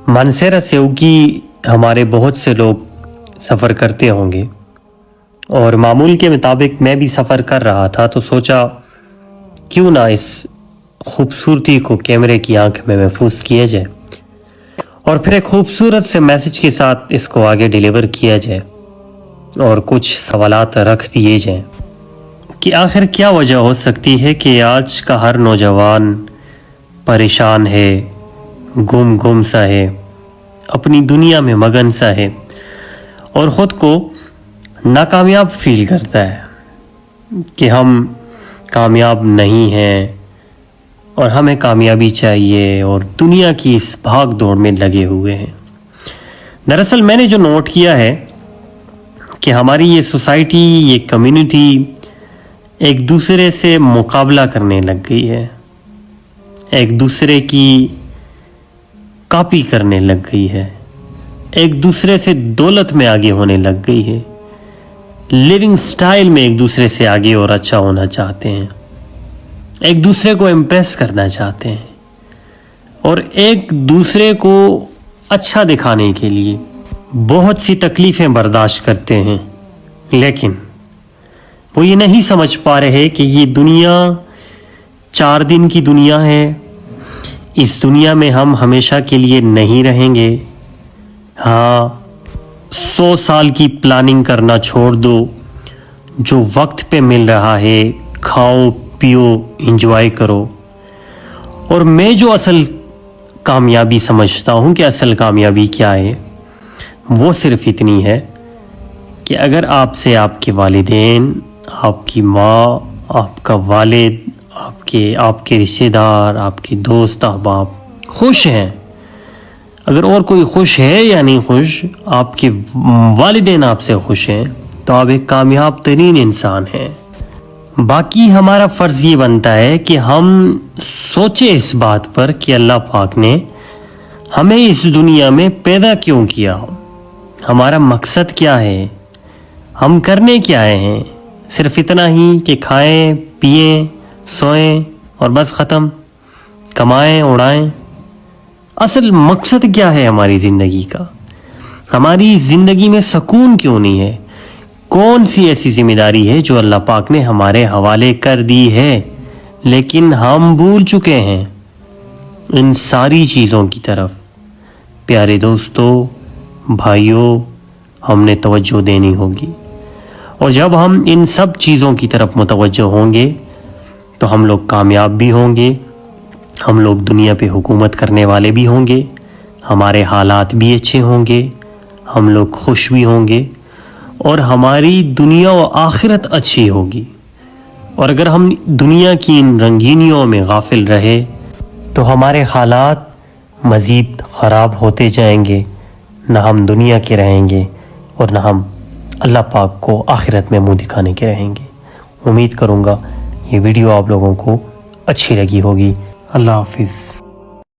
مانسہرہ سے اوگی ہمارے بہت سے لوگ سفر کرتے ہوں گے، اور معمول کے مطابق میں بھی سفر کر رہا تھا تو سوچا کیوں نہ اس خوبصورتی کو کیمرے کی آنکھ میں محفوظ کیا جائے اور پھر ایک خوبصورت سے میسج کے ساتھ اس کو آگے ڈیلیور کیا جائے اور کچھ سوالات رکھ دیے جائیں کہ آخر کیا وجہ ہو سکتی ہے کہ آج کا ہر نوجوان پریشان ہے، گم سا ہے، اپنی دنیا میں مگن سا ہے اور خود کو ناکامیاب فیل کرتا ہے کہ ہم کامیاب نہیں ہیں اور ہمیں کامیابی چاہیے اور دنیا کی اس بھاگ دوڑ میں لگے ہوئے ہیں۔ دراصل میں نے جو نوٹ کیا ہے کہ ہماری یہ سوسائٹی، یہ کمیونٹی ایک دوسرے سے مقابلہ کرنے لگ گئی ہے، ایک دوسرے کی کاپی کرنے لگ گئی ہے، ایک دوسرے سے دولت میں آگے ہونے لگ گئی ہے، لیونگ سٹائل میں ایک دوسرے سے آگے اور اچھا ہونا چاہتے ہیں، ایک دوسرے کو امپریس کرنا چاہتے ہیں اور ایک دوسرے کو اچھا دکھانے کے لیے بہت سی تکلیفیں برداشت کرتے ہیں، لیکن وہ یہ نہیں سمجھ پا رہے کہ یہ دنیا 4 دن کی دنیا ہے، اس دنیا میں ہم ہمیشہ کے لیے نہیں رہیں گے۔ ہاں، 100 سال کی پلاننگ کرنا چھوڑ دو، جو وقت پہ مل رہا ہے کھاؤ پیو انجوائے کرو۔ اور میں جو اصل کامیابی سمجھتا ہوں کہ اصل کامیابی کیا ہے، وہ صرف اتنی ہے کہ اگر آپ سے آپ کے والدین، آپ کی ماں، آپ کا والد، آپ کے رشتہ دار، آپ کے دوست احباب خوش ہیں، اگر اور کوئی خوش ہے یا نہیں خوش، آپ کے والدین آپ سے خوش ہیں تو آپ ایک کامیاب ترین انسان ہیں۔ باقی ہمارا فرض یہ بنتا ہے کہ ہم سوچیں اس بات پر کہ اللہ پاک نے ہمیں اس دنیا میں پیدا کیوں کیا، ہمارا مقصد کیا ہے، ہم کرنے کیا آئے ہیں۔ صرف اتنا ہی کہ کھائیں پئیں سوئیں اور بس ختم، کمائیں اڑائیں؟ اصل مقصد کیا ہے ہماری زندگی کا؟ ہماری زندگی میں سکون کیوں نہیں ہے؟ کون سی ایسی ذمہ داری ہے جو اللہ پاک نے ہمارے حوالے کر دی ہے لیکن ہم بھول چکے ہیں ان ساری چیزوں کی طرف؟ پیارے دوستو، بھائیوں، ہم نے توجہ دینی ہوگی، اور جب ہم ان سب چیزوں کی طرف متوجہ ہوں گے تو ہم لوگ کامیاب بھی ہوں گے، ہم لوگ دنیا پہ حکومت کرنے والے بھی ہوں گے، ہمارے حالات بھی اچھے ہوں گے، ہم لوگ خوش بھی ہوں گے اور ہماری دنیا و آخرت اچھی ہوگی۔ اور اگر ہم دنیا کی ان رنگینیوں میں غافل رہے تو ہمارے حالات مزید خراب ہوتے جائیں گے، نہ ہم دنیا کے رہیں گے اور نہ ہم اللہ پاک کو آخرت میں منہ دکھانے کے رہیں گے۔ امید کروں گا یہ ویڈیو آپ لوگوں کو اچھی لگی ہوگی۔ اللہ حافظ۔